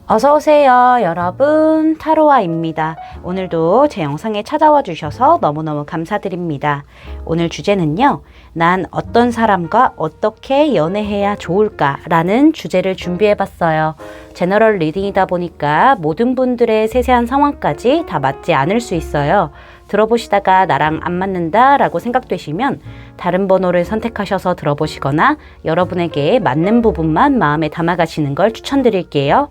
어서오세요 여러분, 타로아입니다. 오늘도 제 영상에 찾아와 주셔서 너무너무 감사드립니다. 오늘 주제는요, 난 어떤 사람과 어떻게 연애해야 좋을까 라는 주제를 준비해봤어요. 제너럴 리딩이다 보니까 모든 분들의 세세한 상황까지 다 맞지 않을 수 있어요. 들어보시다가 나랑 안 맞는다 라고 생각되시면 다른 번호를 선택하셔서 들어보시거나 여러분에게 맞는 부분만 마음에 담아가시는 걸 추천드릴게요.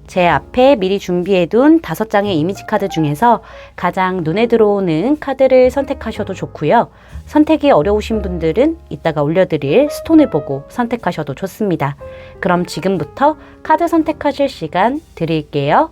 제 앞에 미리 준비해둔 5장의 이미지 카드 중에서 가장 눈에 들어오는 카드를 선택하셔도 좋고요. 선택이 어려우신 분들은 이따가 올려드릴 스톤을 보고 선택하셔도 좋습니다. 그럼 지금부터 카드 선택하실 시간 드릴게요.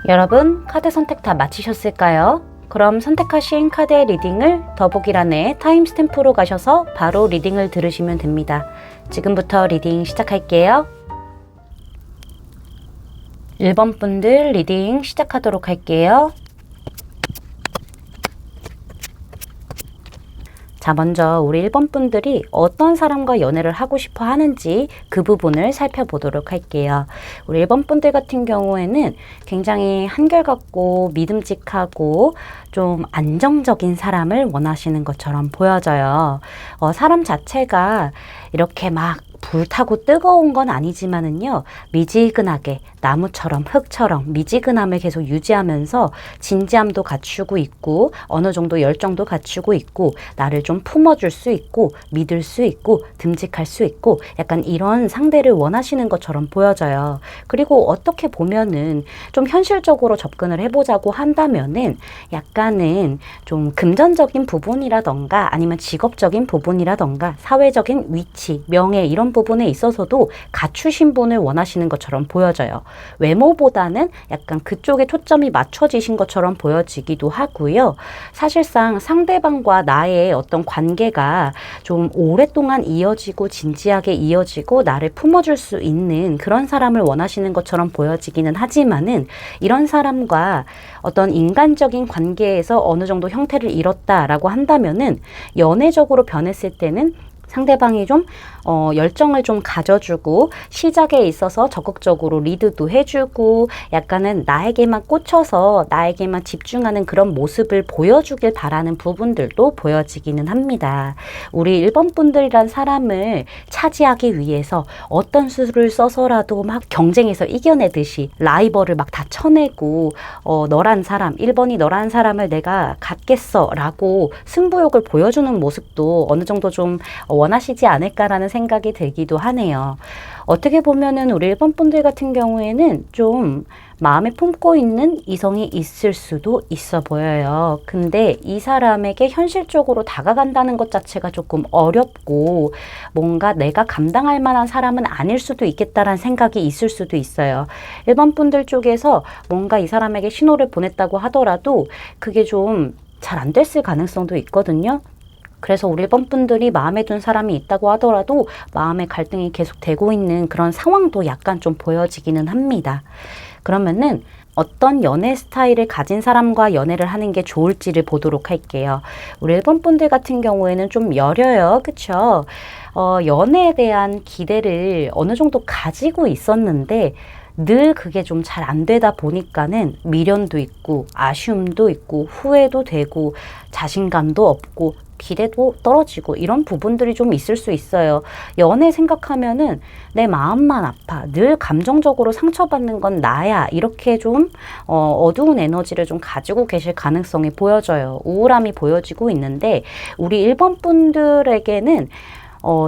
여러분, 카드 선택 다 마치셨을까요? 그럼 선택하신 카드의 리딩을 더보기란에 타임스탬프로 가셔서 바로 리딩을 들으시면 됩니다. 지금부터 리딩 시작할게요. 1번 분들 리딩 시작하도록 할게요. 자, 먼저 우리 1번 분들이 어떤 사람과 연애를 하고 싶어 하는지 그 부분을 살펴보도록 할게요. 우리 1번 분들 같은 경우에는 굉장히 한결같고 믿음직하고 좀 안정적인 사람을 원하시는 것처럼 보여져요. 사람 자체가 이렇게 막 불타고 뜨거운 건 아니지만은요, 미지근하게 나무처럼 흙처럼 미지근함을 계속 유지하면서 진지함도 갖추고 있고 어느 정도 열정도 갖추고 있고 나를 좀 품어줄 수 있고 믿을 수 있고 듬직할 수 있고 약간 이런 상대를 원하시는 것처럼 보여져요. 그리고 어떻게 보면은 좀 현실적으로 접근을 해보자고 한다면은 약간은 좀 금전적인 부분이라던가 아니면 직업적인 부분이라던가 사회적인 위치, 명예 이런 부분에 있어서도 갖추신 분을 원하시는 것처럼 보여져요. 외모보다는 약간 그쪽에 초점이 맞춰지신 것처럼 보여지기도 하고요. 사실상 상대방과 나의 어떤 관계가 좀 오랫동안 이어지고 진지하게 이어지고 나를 품어줄 수 있는 그런 사람을 원하시는 것처럼 보여지기는 하지만은 이런 사람과 어떤 인간적인 관계에서 어느 정도 형태를 잃었다라고 한다면은 연애적으로 변했을 때는 상대방이 좀 열정을 좀 가져주고 시작에 있어서 적극적으로 리드도 해주고 약간은 나에게만 꽂혀서 나에게만 집중하는 그런 모습을 보여주길 바라는 부분들도 보여지기는 합니다. 우리 1번 분들이란 사람을 차지하기 위해서 어떤 수를 써서라도 막 경쟁에서 이겨내듯이 라이벌을 막 다 쳐내고 너란 사람, 1번이 너란 사람을 내가 갖겠어 라고 승부욕을 보여주는 모습도 어느 정도 좀 원하시지 않을까라는 생각이 들기도 하네요. 어떻게 보면은 우리 1번 분들 같은 경우에는 좀 마음에 품고 있는 이성이 있을 수도 있어 보여요. 근데 이 사람에게 현실적으로 다가간다는 것 자체가 조금 어렵고 뭔가 내가 감당할 만한 사람은 아닐 수도 있겠다라는 생각이 있을 수도 있어요. 1번 분들 쪽에서 뭔가 이 사람에게 신호를 보냈다고 하더라도 그게 좀 잘 안 됐을 가능성도 있거든요. 그래서 우리 1번 분들이 마음에 든 사람이 있다고 하더라도 마음의 갈등이 계속 되고 있는 그런 상황도 약간 좀 보여지기는 합니다. 그러면은 어떤 연애 스타일을 가진 사람과 연애를 하는 게 좋을지를 보도록 할게요. 우리 1번 분들 같은 경우에는 좀 여려요. 그쵸? 연애에 대한 기대를 어느 정도 가지고 있었는데 늘 그게 좀 잘 안 되다 보니까는 미련도 있고 아쉬움도 있고 후회도 되고 자신감도 없고 기대도 떨어지고 이런 부분들이 좀 있을 수 있어요. 연애 생각하면은 내 마음만 아파. 늘 감정적으로 상처받는 건 나야. 이렇게 좀 어두운 에너지를 좀 가지고 계실 가능성이 보여져요. 우울함이 보여지고 있는데 우리 1번 분들에게는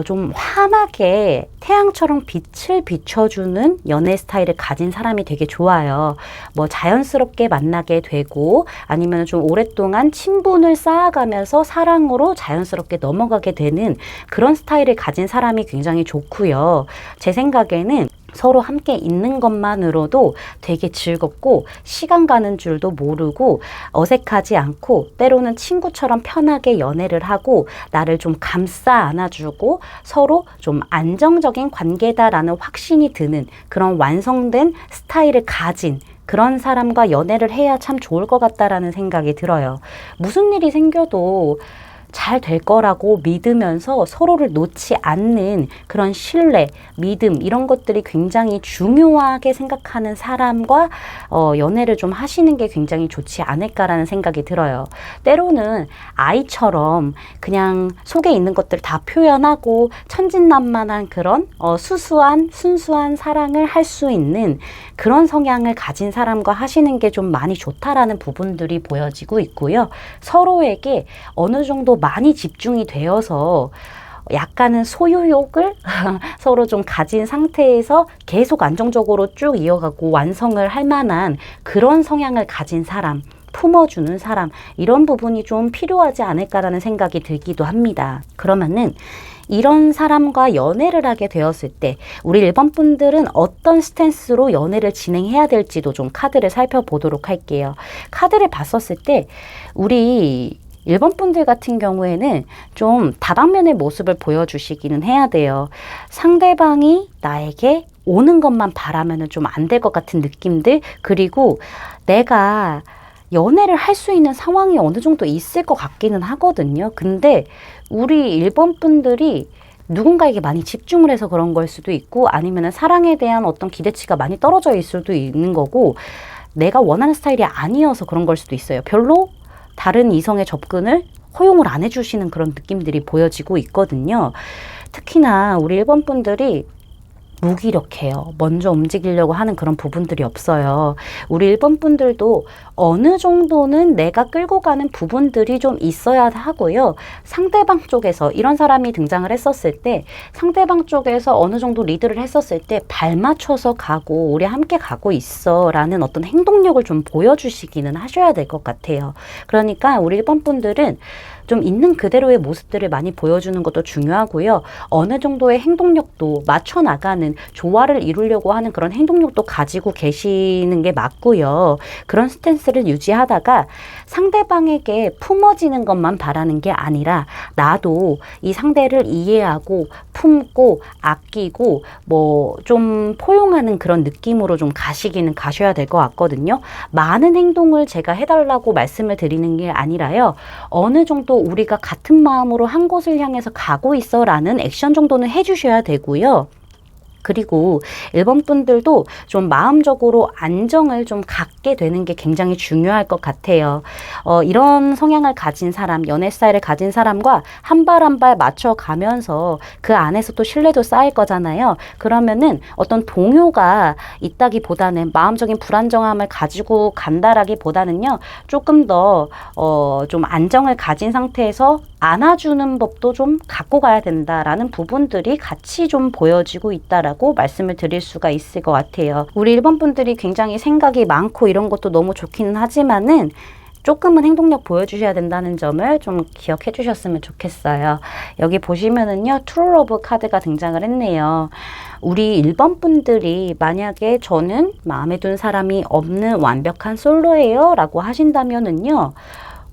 좀 환하게 태양처럼 빛을 비춰주는 연애 스타일을 가진 사람이 되게 좋아요. 뭐 자연스럽게 만나게 되고 아니면 좀 오랫동안 친분을 쌓아가면서 사랑으로 자연스럽게 넘어가게 되는 그런 스타일을 가진 사람이 굉장히 좋고요. 제 생각에는 서로 함께 있는 것만으로도 되게 즐겁고 시간 가는 줄도 모르고 어색하지 않고 때로는 친구처럼 편하게 연애를 하고 나를 좀 감싸 안아주고 서로 좀 안정적인 관계다라는 확신이 드는 그런 완성된 스타일을 가진 그런 사람과 연애를 해야 참 좋을 것 같다라는 생각이 들어요. 무슨 일이 생겨도 잘 될 거라고 믿으면서 서로를 놓지 않는 그런 신뢰, 믿음 이런 것들이 굉장히 중요하게 생각하는 사람과 연애를 좀 하시는 게 굉장히 좋지 않을까라는 생각이 들어요. 때로는 아이처럼 그냥 속에 있는 것들 다 표현하고 천진난만한 그런 수수한 순수한 사랑을 할 수 있는 그런 성향을 가진 사람과 하시는 게 좀 많이 좋다라는 부분들이 보여지고 있고요. 서로에게 어느 정도 많이 집중이 되어서 약간은 소유욕을 서로 좀 가진 상태에서 계속 안정적으로 쭉 이어가고 완성을 할 만한 그런 성향을 가진 사람, 품어주는 사람, 이런 부분이 좀 필요하지 않을까라는 생각이 들기도 합니다. 그러면은 이런 사람과 연애를 하게 되었을 때 우리 1번 분들은 어떤 스탠스로 연애를 진행해야 될지도 좀 카드를 살펴보도록 할게요. 카드를 봤었을 때 우리 1번 분들 같은 경우에는 좀 다방면의 모습을 보여주시기는 해야 돼요. 상대방이 나에게 오는 것만 바라면은 좀 안 될 것 같은 느낌들, 그리고 내가 연애를 할 수 있는 상황이 어느 정도 있을 것 같기는 하거든요. 근데 우리 1번 분들이 누군가에게 많이 집중을 해서 그런 걸 수도 있고 아니면 사랑에 대한 어떤 기대치가 많이 떨어져 있을 수도 있는 거고 내가 원하는 스타일이 아니어서 그런 걸 수도 있어요. 별로 다른 이성의 접근을 허용을 안 해주시는 그런 느낌들이 보여지고 있거든요. 특히나 우리 1번 분들이 무기력해요. 먼저 움직이려고 하는 그런 부분들이 없어요. 우리 1번 분들도 어느 정도는 내가 끌고 가는 부분들이 좀 있어야 하고요. 상대방 쪽에서 이런 사람이 등장을 했었을 때 상대방 쪽에서 어느 정도 리드를 했었을 때 발 맞춰서 가고 우리 함께 가고 있어 라는 어떤 행동력을 좀 보여주시기는 하셔야 될 것 같아요. 그러니까 우리 1번 분들은 좀 있는 그대로의 모습들을 많이 보여주는 것도 중요하고요. 어느 정도의 행동력도 맞춰 나가는 조화를 이루려고 하는 그런 행동력도 가지고 계시는 게 맞고요. 그런 스탠스를 유지하다가 상대방에게 품어지는 것만 바라는 게 아니라 나도 이 상대를 이해하고 품고 아끼고 뭐 좀 포용하는 그런 느낌으로 좀 가시기는 가셔야 될 것 같거든요. 많은 행동을 제가 해달라고 말씀을 드리는 게 아니라요. 어느 정도 우리가 같은 마음으로 한 곳을 향해서 가고 있어 라는 액션 정도는 해주셔야 되고요. 그리고 1번 분들도 좀 마음적으로 안정을 좀 갖게 되는 게 굉장히 중요할 것 같아요. 이런 성향을 가진 사람, 연애 스타일을 가진 사람과 한 발 한 발 맞춰가면서 그 안에서 또 신뢰도 쌓일 거잖아요. 그러면은 어떤 동요가 있다기보다는 마음적인 불안정함을 가지고 간다라기보다는요. 조금 더 좀 안정을 가진 상태에서 안아주는 법도 좀 갖고 가야 된다라는 부분들이 같이 좀 보여지고 있다라고 말씀을 드릴 수가 있을 것 같아요. 우리 1번 분들이 굉장히 생각이 많고 이런 것도 너무 좋기는 하지만은 조금은 행동력 보여주셔야 된다는 점을 좀 기억해 주셨으면 좋겠어요. 여기 보시면은요, 트루 러브 카드가 등장을 했네요. 우리 1번 분들이 만약에 저는 마음에 든 사람이 없는 완벽한 솔로예요 라고 하신다면은요,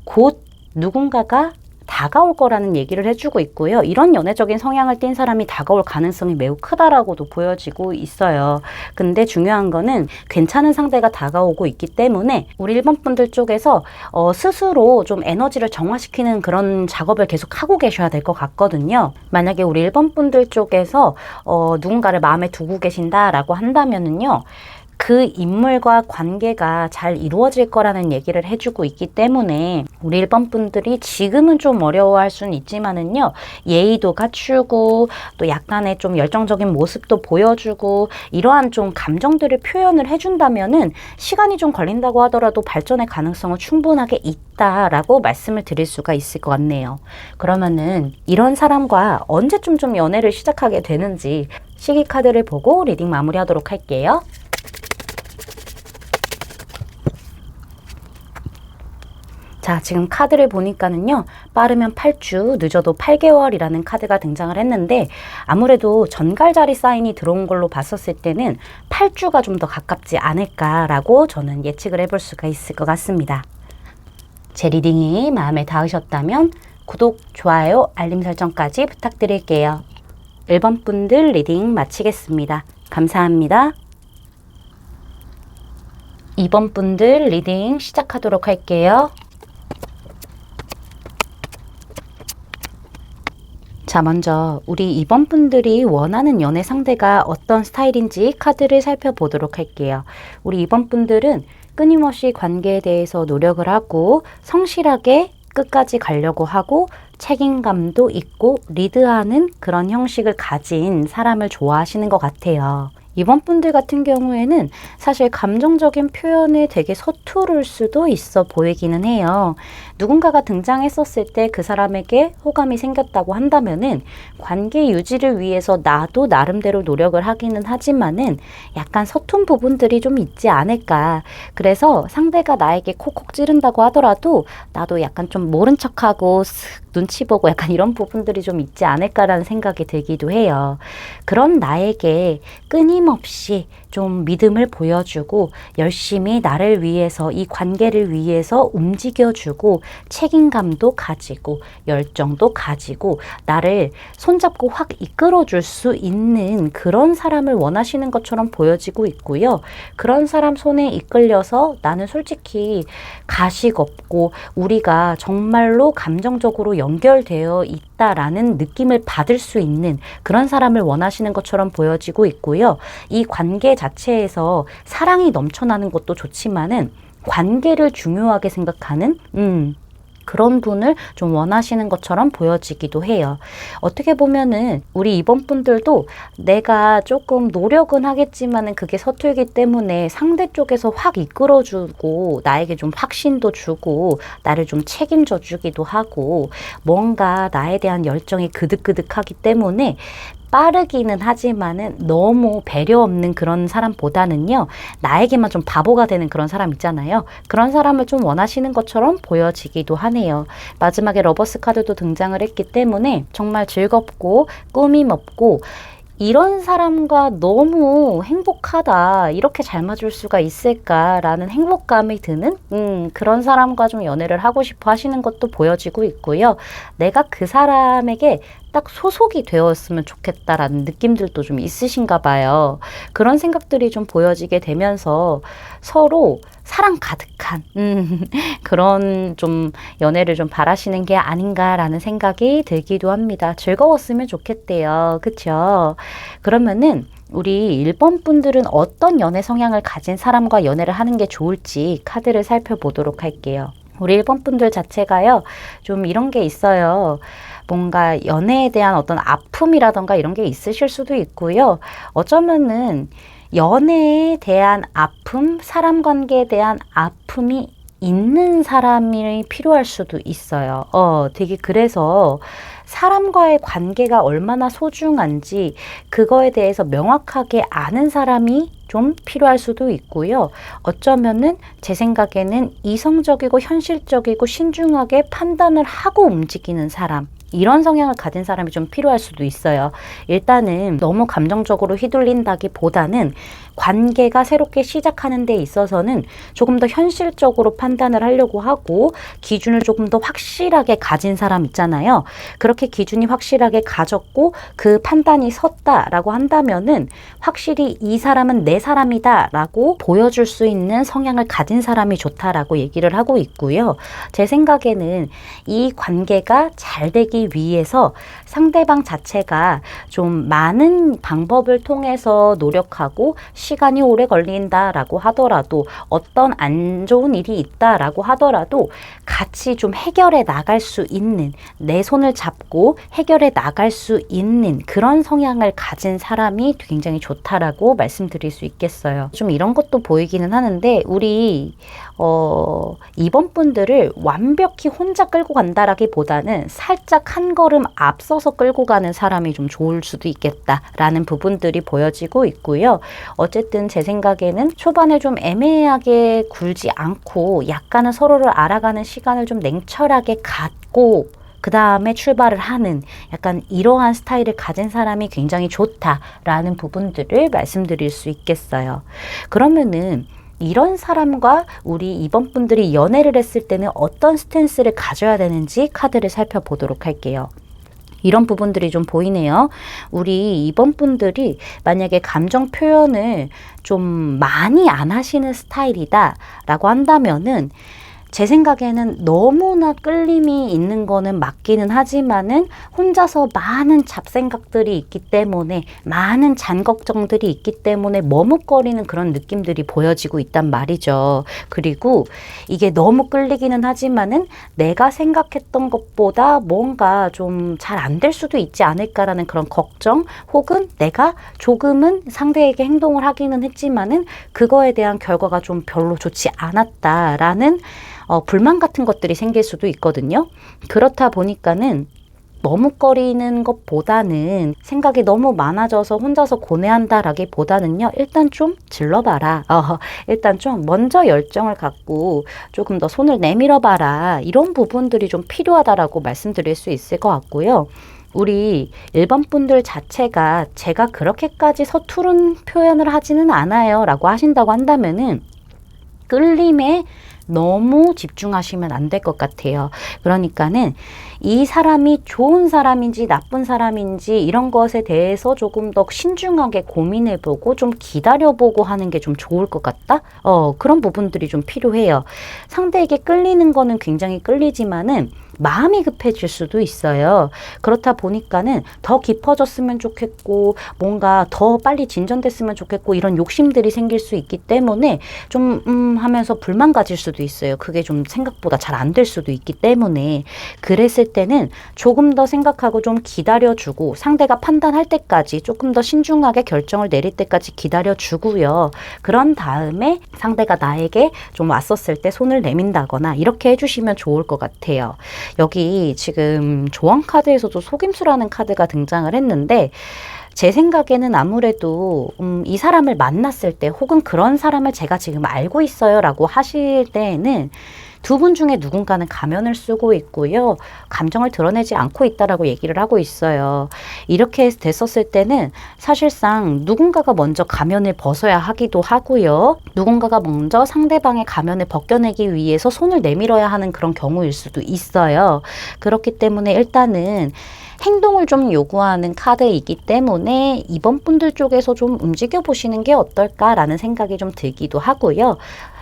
곧 누군가가 다가올 거라는 얘기를 해주고 있고요. 이런 연애적인 성향을 띈 사람이 다가올 가능성이 매우 크다라고도 보여지고 있어요. 근데 중요한 거는 괜찮은 상대가 다가오고 있기 때문에 우리 1번 분들 쪽에서 스스로 좀 에너지를 정화시키는 그런 작업을 계속 하고 계셔야 될 것 같거든요. 만약에 우리 1번 분들 쪽에서 누군가를 마음에 두고 계신다라고 한다면은요. 그 인물과 관계가 잘 이루어질 거라는 얘기를 해주고 있기 때문에 우리 1번 분들이 지금은 좀 어려워할 수는 있지만은요, 예의도 갖추고 또 약간의 좀 열정적인 모습도 보여주고 이러한 좀 감정들을 표현을 해준다면은 시간이 좀 걸린다고 하더라도 발전의 가능성은 충분하게 있다라고 말씀을 드릴 수가 있을 것 같네요. 그러면은 이런 사람과 언제쯤 좀 연애를 시작하게 되는지 시기 카드를 보고 리딩 마무리하도록 할게요. 자, 지금 카드를 보니까는요, 빠르면 8주, 늦어도 8개월이라는 카드가 등장을 했는데, 아무래도 전갈자리 사인이 들어온 걸로 봤었을 때는 8주가 좀 더 가깝지 않을까라고 저는 예측을 해볼 수가 있을 것 같습니다. 제 리딩이 마음에 닿으셨다면 구독, 좋아요, 알림 설정까지 부탁드릴게요. 1번 분들 리딩 마치겠습니다. 감사합니다. 2번 분들 리딩 시작하도록 할게요. 자, 먼저 우리 2번 분들이 원하는 연애 상대가 어떤 스타일인지 카드를 살펴보도록 할게요. 우리 2번 분들은 끊임없이 관계에 대해서 노력을 하고 성실하게 끝까지 가려고 하고 책임감도 있고 리드하는 그런 형식을 가진 사람을 좋아하시는 것 같아요. 2번 분들 같은 경우에는 사실 감정적인 표현에 되게 서투를 수도 있어 보이기는 해요. 누군가가 등장했었을 때 그 사람에게 호감이 생겼다고 한다면은 관계 유지를 위해서 나도 나름대로 노력을 하기는 하지만은 약간 서툰 부분들이 좀 있지 않을까. 그래서 상대가 나에게 콕콕 찌른다고 하더라도 나도 약간 좀 모른 척하고 슥 눈치 보고 약간 이런 부분들이 좀 있지 않을까라는 생각이 들기도 해요. 그런 나에게 끊임없이 좀 믿음을 보여주고 열심히 나를 위해서 이 관계를 위해서 움직여주고 책임감도 가지고 열정도 가지고 나를 손잡고 확 이끌어줄 수 있는 그런 사람을 원하시는 것처럼 보여지고 있고요. 그런 사람 손에 이끌려서 나는 솔직히 가식 없고 우리가 정말로 감정적으로 연결되어 있다라는 느낌을 받을 수 있는 그런 사람을 원하시는 것처럼 보여지고 있고요. 이 관계 자체에서 사랑이 넘쳐나는 것도 좋지만은 관계를 중요하게 생각하는 그런 분을 좀 원하시는 것처럼 보여지기도 해요. 어떻게 보면은 우리 2번 분들도 내가 조금 노력은 하겠지만은 그게 서툴기 때문에 상대 쪽에서 확 이끌어주고 나에게 좀 확신도 주고 나를 좀 책임져 주기도 하고 뭔가 나에 대한 열정이 그득그득하기 때문에 빠르기는 하지만은 너무 배려 없는 그런 사람보다는요, 나에게만 좀 바보가 되는 그런 사람 있잖아요. 그런 사람을 좀 원하시는 것처럼 보여지기도 하네요. 마지막에 러버스 카드도 등장을 했기 때문에 정말 즐겁고 꾸밈 없고 이런 사람과 너무 행복하다, 이렇게 잘 맞을 수가 있을까라는 행복감이 드는 그런 사람과 좀 연애를 하고 싶어 하시는 것도 보여지고 있고요. 내가 그 사람에게 딱 소속이 되었으면 좋겠다라는 느낌들도 좀 있으신가 봐요. 그런 생각들이 좀 보여지게 되면서 서로 사랑 가득한 그런 좀 연애를 좀 바라시는 게 아닌가라는 생각이 들기도 합니다. 즐거웠으면 좋겠대요. 그쵸? 그러면은 우리 1번 분들은 어떤 연애 성향을 가진 사람과 연애를 하는 게 좋을지 카드를 살펴보도록 할게요. 우리 1번 분들 자체가요, 좀 이런 게 있어요. 뭔가 연애에 대한 어떤 아픔이라던가 이런 게 있으실 수도 있고요. 어쩌면은 연애에 대한 아픔, 사람 관계에 대한 아픔이 있는 사람이 필요할 수도 있어요. 되게 그래서 사람과의 관계가 얼마나 소중한지 그거에 대해서 명확하게 아는 사람이 좀 필요할 수도 있고요. 어쩌면은 제 생각에는 이성적이고 현실적이고 신중하게 판단을 하고 움직이는 사람, 이런 성향을 가진 사람이 좀 필요할 수도 있어요. 일단은 너무 감정적으로 휘둘린다기보다는 관계가 새롭게 시작하는 데 있어서는 조금 더 현실적으로 판단을 하려고 하고 기준을 조금 더 확실하게 가진 사람 있잖아요. 그렇게 기준이 확실하게 가졌고 그 판단이 섰다라고 한다면은 확실히 이 사람은 내 사람이다라고 보여줄 수 있는 성향을 가진 사람이 좋다라고 얘기를 하고 있고요. 제 생각에는 이 관계가 잘 되기 끌어내리기 위해서 상대방 자체가 좀 많은 방법을 통해서 노력하고 시간이 오래 걸린다라고 하더라도 어떤 안 좋은 일이 있다라고 하더라도 같이 좀 해결해 나갈 수 있는, 내 손을 잡고 해결해 나갈 수 있는 그런 성향을 가진 사람이 굉장히 좋다라고 말씀드릴 수 있겠어요. 좀 이런 것도 보이기는 하는데 우리 2번 분들을 완벽히 혼자 끌고 간다라기보다는 살짝 한 걸음 앞서서 끌고 가는 사람이 좀 좋을 수도 있겠다라는 부분들이 보여지고 있고요. 어쨌든 제 생각에는 초반에 좀 애매하게 굴지 않고 약간은 서로를 알아가는 시간을 좀 냉철하게 갖고 그 다음에 출발을 하는 약간 이러한 스타일을 가진 사람이 굉장히 좋다라는 부분들을 말씀드릴 수 있겠어요. 그러면은 이런 사람과 우리 2번 분들이 연애를 했을 때는 어떤 스탠스를 가져야 되는지 카드를 살펴보도록 할게요. 이런 부분들이 좀 보이네요. 우리 2번 분들이 만약에 감정 표현을 좀 많이 안 하시는 스타일이다 라고 한다면은 제 생각에는 너무나 끌림이 있는 거는 맞기는 하지만은 혼자서 많은 잡생각들이 있기 때문에 많은 잔걱정들이 있기 때문에 머뭇거리는 그런 느낌들이 보여지고 있단 말이죠. 그리고 이게 너무 끌리기는 하지만은 내가 생각했던 것보다 뭔가 좀 잘 안 될 수도 있지 않을까라는 그런 걱정 혹은 내가 조금은 상대에게 행동을 하기는 했지만은 그거에 대한 결과가 좀 별로 좋지 않았다라는 불만 같은 것들이 생길 수도 있거든요. 그렇다 보니까는 머뭇거리는 것보다는 생각이 너무 많아져서 혼자서 고뇌한다라기보다는요. 일단 좀 질러봐라. 일단 좀 먼저 열정을 갖고 조금 더 손을 내밀어봐라. 이런 부분들이 좀 필요하다라고 말씀드릴 수 있을 것 같고요. 우리 1번 분들 자체가 제가 그렇게까지 서투른 표현을 하지는 않아요 라고 하신다고 한다면은 끌림에 너무 집중하시면 안 될 것 같아요. 그러니까는 이 사람이 좋은 사람인지 나쁜 사람인지 이런 것에 대해서 조금 더 신중하게 고민해보고 좀 기다려보고 하는 게 좀 좋을 것 같다? 그런 부분들이 좀 필요해요. 상대에게 끌리는 거는 굉장히 끌리지만은 마음이 급해질 수도 있어요. 그렇다 보니까는 더 깊어졌으면 좋겠고 뭔가 더 빨리 진전됐으면 좋겠고 이런 욕심들이 생길 수 있기 때문에 좀 하면서 불만 가질 수도 있어요. 그게 좀 생각보다 잘 안 될 수도 있기 때문에 그랬을 때는 조금 더 생각하고 좀 기다려주고 상대가 판단할 때까지 조금 더 신중하게 결정을 내릴 때까지 기다려주고요. 그런 다음에 상대가 나에게 좀 왔었을 때 손을 내민다거나 이렇게 해주시면 좋을 것 같아요. 여기 지금 조언 카드에서도 속임수라는 카드가 등장을 했는데 제 생각에는 아무래도 이 사람을 만났을 때 혹은 그런 사람을 제가 지금 알고 있어요 라고 하실 때에는 두 분 중에 누군가는 가면을 쓰고 있고요. 감정을 드러내지 않고 있다라고 얘기를 하고 있어요. 이렇게 됐었을 때는 사실상 누군가가 먼저 가면을 벗어야 하기도 하고요. 누군가가 먼저 상대방의 가면을 벗겨내기 위해서 손을 내밀어야 하는 그런 경우일 수도 있어요. 그렇기 때문에 일단은 행동을 좀 요구하는 카드이기 때문에 이번 분들 쪽에서 좀 움직여 보시는 게 어떨까라는 생각이 좀 들기도 하고요.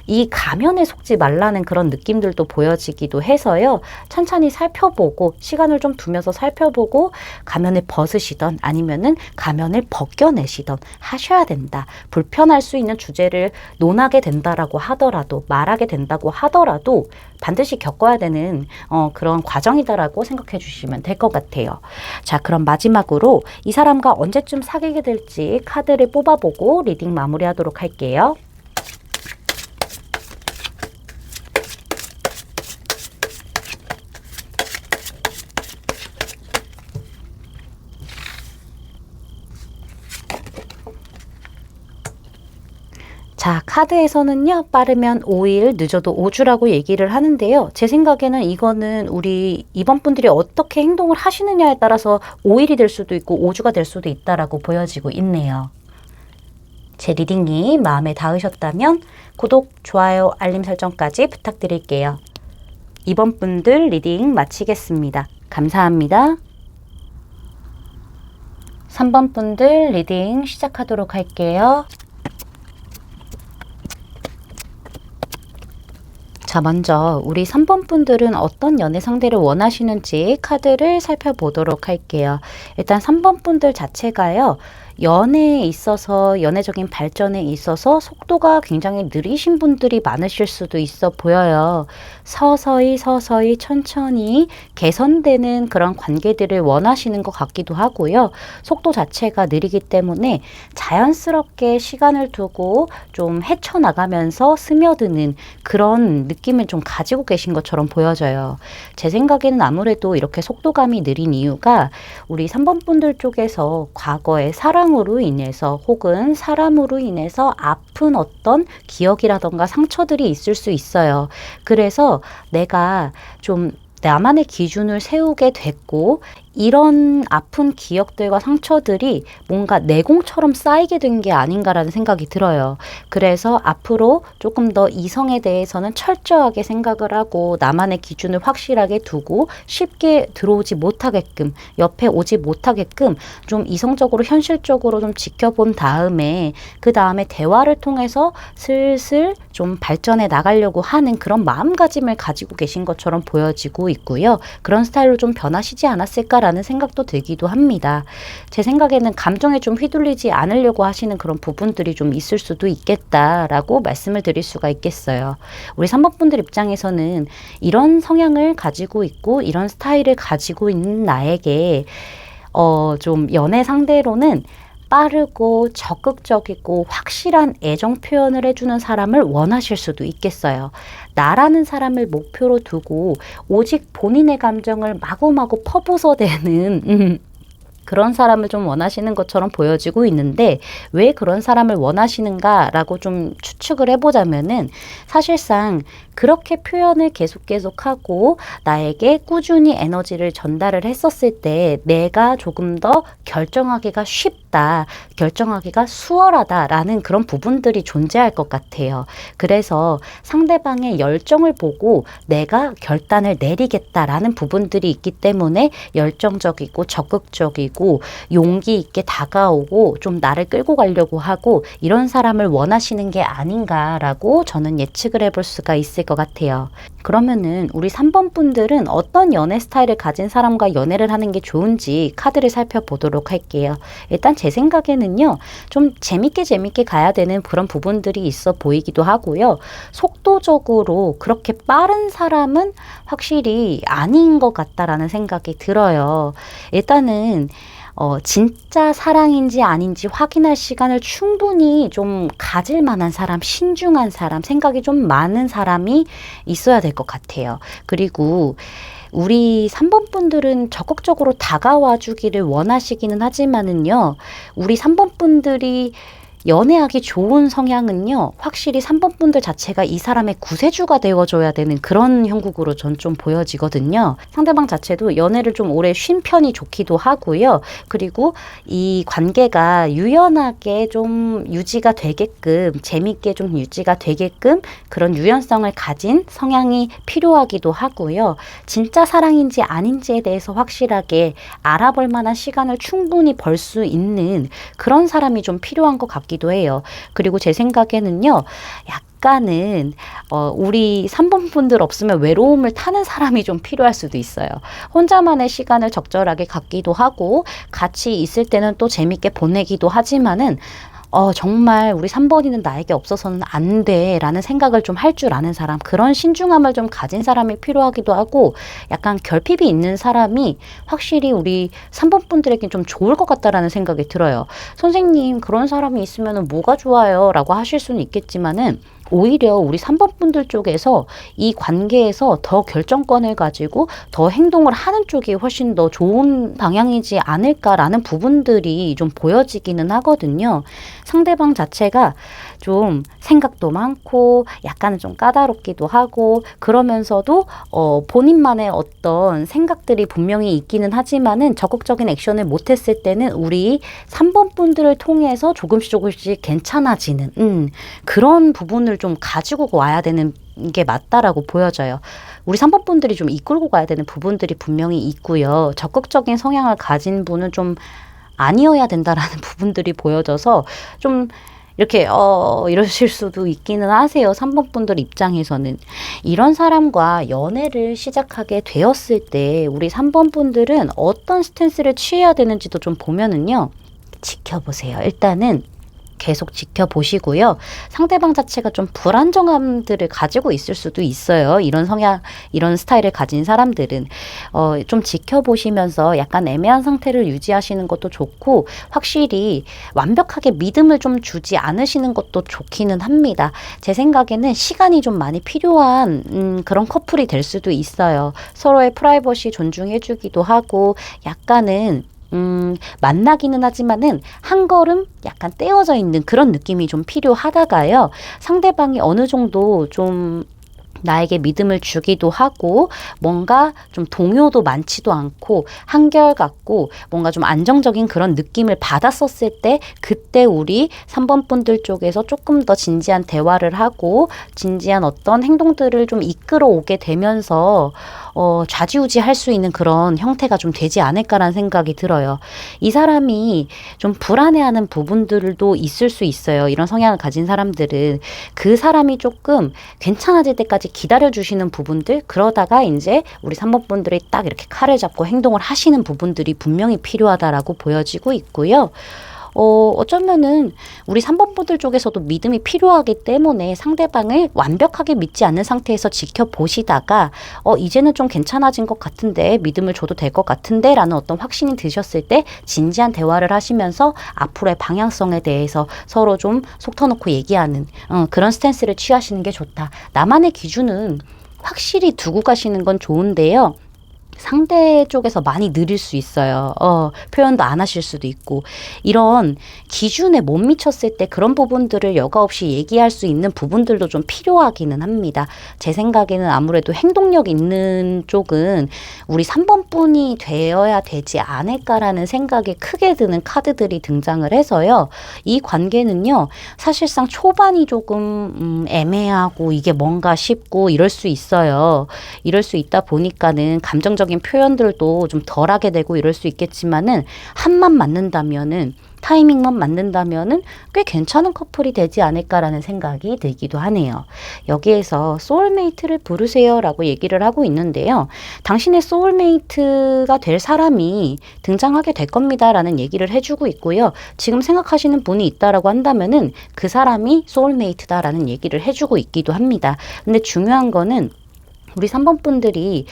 이 가면에 속지 말라는 그런 느낌들도 보여지기도 해서요. 천천히 살펴보고 시간을 좀 두면서 살펴보고 가면을 벗으시던 아니면은 가면을 벗겨내시던 하셔야 된다. 불편할 수 있는 주제를 논하게 된다라고 하더라도 말하게 된다고 하더라도 반드시 겪어야 되는 그런 과정이다라고 생각해 주시면 될 것 같아요. 자, 그럼 마지막으로 이 사람과 언제쯤 사귀게 될지 카드를 뽑아보고 리딩 마무리하도록 할게요. 자, 카드에서는요, 빠르면 5일, 늦어도 5주라고 얘기를 하는데요. 제 생각에는 이거는 우리 이번 분들이 어떻게 행동을 하시느냐에 따라서 5일이 될 수도 있고 5주가 될 수도 있다라고 보여지고 있네요. 제 리딩이 마음에 닿으셨다면 구독, 좋아요, 알림 설정까지 부탁드릴게요. 이번 분들 리딩 마치겠습니다. 감사합니다. 3번 분들 리딩 시작하도록 할게요. 자, 먼저 우리 3번 분들은 어떤 연애 상대를 원하시는지 카드를 살펴보도록 할게요. 일단 3번 분들 자체가요. 연애에 있어서 연애적인 발전에 있어서 속도가 굉장히 느리신 분들이 많으실 수도 있어 보여요. 서서히 천천히 개선되는 그런 관계들을 원하시는 것 같기도 하고요. 속도 자체가 느리기 때문에 자연스럽게 시간을 두고 좀 헤쳐나가면서 스며드는 그런 느낌을 좀 가지고 계신 것처럼 보여져요. 제 생각에는 아무래도 이렇게 속도감이 느린 이유가 우리 3번 분들 쪽에서 과거의 사랑으로 인해서 혹은 사람으로 인해서 아픈 어떤 기억이라던가 상처들이 있을 수 있어요. 그래서 내가 좀 나만의 기준을 세우게 됐고 이런 아픈 기억들과 상처들이 뭔가 내공처럼 쌓이게 된 게 아닌가라는 생각이 들어요. 그래서 앞으로 조금 더 이성에 대해서는 철저하게 생각을 하고 나만의 기준을 확실하게 두고 쉽게 들어오지 못하게끔 옆에 오지 못하게끔 좀 이성적으로 현실적으로 좀 지켜본 다음에 그 다음에 대화를 통해서 슬슬 좀 발전해 나가려고 하는 그런 마음가짐을 가지고 계신 것처럼 보여지고 있고요. 그런 스타일로 좀 변하시지 않았을까라는 생각도 들기도 합니다. 제 생각에는 감정에 좀 휘둘리지 않으려고 하시는 그런 부분들이 좀 있을 수도 있겠다라고 말씀을 드릴 수가 있겠어요. 우리 3번 분들 입장에서는 이런 성향을 가지고 있고 이런 스타일을 가지고 있는 나에게 좀 연애 상대로는 빠르고 적극적이고 확실한 애정 표현을 해주는 사람을 원하실 수도 있겠어요. 나라는 사람을 목표로 두고 오직 본인의 감정을 마구마구 퍼부어대는 그런 사람을 좀 원하시는 것처럼 보여지고 있는데 왜 그런 사람을 원하시는가라고 좀 추측을 해보자면은 사실상 그렇게 표현을 계속하고 나에게 꾸준히 에너지를 전달을 했었을 때 내가 조금 더 결정하기가 쉽다, 결정하기가 수월하다라는 그런 부분들이 존재할 것 같아요. 그래서 상대방의 열정을 보고 내가 결단을 내리겠다라는 부분들이 있기 때문에 열정적이고 적극적이고 용기 있게 다가오고 좀 나를 끌고 가려고 하고 이런 사람을 원하시는 게 아닌가라고 저는 예측을 해볼 수가 있을 것 같아요. 그러면은 우리 3번 분들은 어떤 연애 스타일을 가진 사람과 연애를 하는 게 좋은지 카드를 살펴보도록 할게요. 일단 제 생각에는요, 좀 재밌게 가야 되는 그런 부분들이 있어 보이기도 하고요. 속도적으로 그렇게 빠른 사람은 확실히 아닌 것 같다라는 생각이 들어요. 일단은 진짜 사랑인지 아닌지 확인할 시간을 충분히 좀 가질 만한 사람, 신중한 사람, 생각이 좀 많은 사람이 있어야 될 것 같아요. 그리고 우리 3번 분들은 적극적으로 다가와 주기를 원하시기는 하지만은요, 우리 3번 분들이 연애하기 좋은 성향은요, 확실히 3번 분들 자체가 이 사람의 구세주가 되어줘야 되는 그런 형국으로 전 좀 보여지거든요. 상대방 자체도 연애를 좀 오래 쉰 편이 좋기도 하고요. 그리고 이 관계가 유연하게 좀 유지가 되게끔, 재밌게 좀 유지가 되게끔 그런 유연성을 가진 성향이 필요하기도 하고요. 진짜 사랑인지 아닌지에 대해서 확실하게 알아볼 만한 시간을 충분히 벌 수 있는 그런 사람이 좀 필요한 것 같기도 해요. 그리고 제 생각에는요, 약간은 우리 3번 분들 없으면 외로움을 타는 사람이 좀 필요할 수도 있어요. 혼자만의 시간을 적절하게 갖기도 하고 같이 있을 때는 또 재밌게 보내기도 하지만은 정말 우리 3번이는 나에게 없어서는 안 돼 라는 생각을 좀 할 줄 아는 사람, 그런 신중함을 좀 가진 사람이 필요하기도 하고 약간 결핍이 있는 사람이 확실히 우리 3번 분들에겐 좀 좋을 것 같다라는 생각이 들어요. 선생님, 그런 사람이 있으면 뭐가 좋아요? 라고 하실 수는 있겠지만은 오히려 우리 3번 분들 쪽에서 이 관계에서 더 결정권을 가지고 더 행동을 하는 쪽이 훨씬 더 좋은 방향이지 않을까라는 부분들이 좀 보여지기는 하거든요. 상대방 자체가 좀 생각도 많고 약간은 좀 까다롭기도 하고 그러면서도 본인만의 어떤 생각들이 분명히 있기는 하지만은 적극적인 액션을 못했을 때는 우리 3번 분들을 통해서 조금씩 괜찮아지는 그런 부분을 좀 가지고 와야 되는 게 맞다라고 보여져요. 우리 3번 분들이 좀 이끌고 가야 되는 부분들이 분명히 있고요. 적극적인 성향을 가진 분은 좀 아니어야 된다라는 부분들이 보여져서 좀 이렇게 이러실 수도 있기는 하세요. 3번 분들 입장에서는. 이런 사람과 연애를 시작하게 되었을 때 우리 3번 분들은 어떤 스탠스를 취해야 되는지도 좀 보면은요. 지켜보세요. 일단은 계속 지켜보시고요. 상대방 자체가 좀 불안정함들을 가지고 있을 수도 있어요. 이런 성향, 이런 스타일을 가진 사람들은 좀 지켜보시면서 약간 애매한 상태를 유지하시는 것도 좋고, 확실히 완벽하게 믿음을 좀 주지 않으시는 것도 좋기는 합니다. 제 생각에는 시간이 좀 많이 필요한 그런 커플이 될 수도 있어요. 서로의 프라이버시 존중해주기도 하고, 약간은 만나기는 하지만은 한 걸음 약간 떼어져 있는 그런 느낌이 좀 필요하다가요. 상대방이 어느 정도 좀 나에게 믿음을 주기도 하고 뭔가 좀 동요도 많지도 않고 한결같고 뭔가 좀 안정적인 그런 느낌을 받았었을 때, 그때 우리 3번 분들 쪽에서 조금 더 진지한 대화를 하고 진지한 어떤 행동들을 좀 이끌어 오게 되면서 좌지우지 할 수 있는 그런 형태가 좀 되지 않을까라는 생각이 들어요. 이 사람이 좀 불안해하는 부분들도 있을 수 있어요. 이런 성향을 가진 사람들은 그 사람이 조금 괜찮아질 때까지 기다려주시는 부분들, 그러다가 이제 우리 3번 분들이 딱 이렇게 칼을 잡고 행동을 하시는 부분들이 분명히 필요하다라고 보여지고 있고요. 어쩌면은 우리 3번 분들 쪽에서도 믿음이 필요하기 때문에 상대방을 완벽하게 믿지 않는 상태에서 지켜보시다가 이제는 좀 괜찮아진 것 같은데, 믿음을 줘도 될 것 같은데 라는 어떤 확신이 드셨을 때 진지한 대화를 하시면서 앞으로의 방향성에 대해서 서로 좀 속 터놓고 얘기하는 그런 스탠스를 취하시는 게 좋다. 나만의 기준은 확실히 두고 가시는 건 좋은데요. 상대 쪽에서 많이 느릴 수 있어요. 표현도 안 하실 수도 있고, 이런 기준에 못 미쳤을 때 그런 부분들을 여과 없이 얘기할 수 있는 부분들도 좀 필요하기는 합니다. 제 생각에는 아무래도 행동력 있는 쪽은 우리 3번 분이 되어야 되지 않을까라는 생각이 크게 드는 카드들이 등장을 해서요. 이 관계는요, 사실상 초반이 조금 애매하고 이게 뭔가 싶고 이럴 수 있어요. 이럴 수 있다 보니까는 감정적인 표현들도 좀 덜하게 되고 이럴 수 있겠지만은, 한만 맞는다면은, 타이밍만 맞는다면은 꽤 괜찮은 커플이 되지 않을까라는 생각이 들기도 하네요. 여기에서 소울메이트를 부르세요라고 얘기를 하고 있는데요. 당신의 소울메이트가 될 사람이 등장하게 될 겁니다라는 얘기를 해주고 있고요. 지금 생각하시는 분이 있다라고 한다면은 그 사람이 소울메이트다라는 얘기를 해주고 있기도 합니다. 근데 중요한 거는 우리 3번 분들이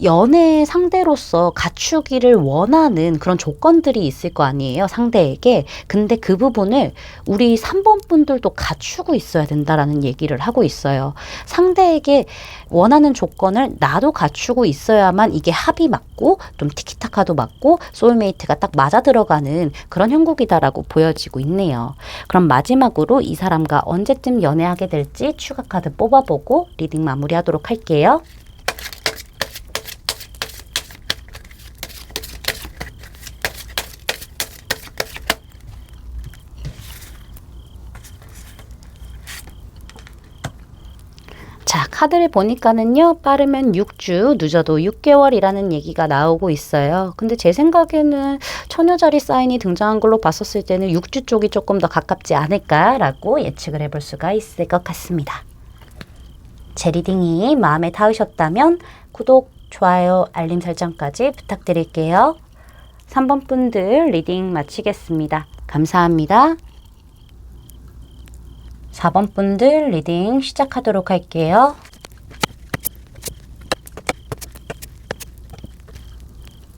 연애 상대로서 갖추기를 원하는 그런 조건들이 있을 거 아니에요, 상대에게. 근데 그 부분을 우리 3번 분들도 갖추고 있어야 된다라는 얘기를 하고 있어요. 상대에게 원하는 조건을 나도 갖추고 있어야만 이게 합이 맞고 좀 티키타카도 맞고 소울메이트가 딱 맞아 들어가는 그런 형국이다라고 보여지고 있네요. 그럼 마지막으로 이 사람과 언제쯤 연애하게 될지 추가 카드 뽑아보고 리딩 마무리하도록 할게요. 자, 카드를 보니까는요, 빠르면 6주, 늦어도 6개월이라는 얘기가 나오고 있어요. 근데 제 생각에는 처녀자리 사인이 등장한 걸로 봤었을 때는 6주 쪽이 조금 더 가깝지 않을까라고 예측을 해볼 수가 있을 것 같습니다. 제 리딩이 마음에 닿으셨다면 구독, 좋아요, 알림 설정까지 부탁드릴게요. 3번 분들 리딩 마치겠습니다. 감사합니다. 4번 분들 리딩 시작하도록 할게요.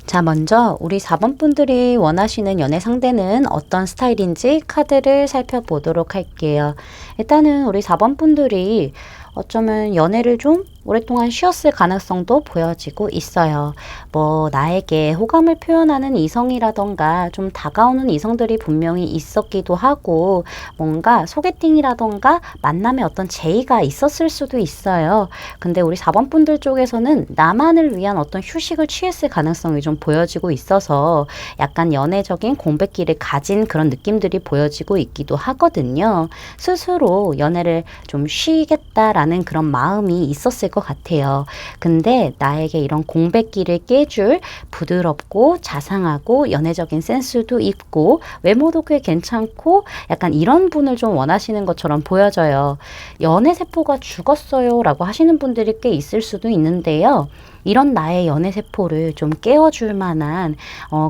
자, 먼저 우리 4번 분들이 원하시는 연애 상대는 어떤 스타일인지 카드를 살펴보도록 할게요. 일단은 우리 4번 분들이 어쩌면 연애를 좀 오랫동안 쉬었을 가능성도 보여지고 있어요. 뭐 나에게 호감을 표현하는 이성이라던가 좀 다가오는 이성들이 분명히 있었기도 하고, 뭔가 소개팅이라던가 만남에 어떤 제의가 있었을 수도 있어요. 근데 우리 4번 분들 쪽에서는 나만을 위한 어떤 휴식을 취했을 가능성이 좀 보여지고 있어서 약간 연애적인 공백기를 가진 그런 느낌들이 보여지고 있기도 하거든요. 스스로 연애를 좀 쉬겠다라는 그런 마음이 있었을 것 같아요. 근데 나에게 이런 공백기를 깨줄 부드럽고 자상하고 연애적인 센스도 있고 외모도 꽤 괜찮고 약간 이런 분을 좀 원하시는 것처럼 보여져요. 연애 세포가 죽었어요 라고 하시는 분들이 꽤 있을 수도 있는데요. 이런 나의 연애 세포를 좀 깨워줄 만한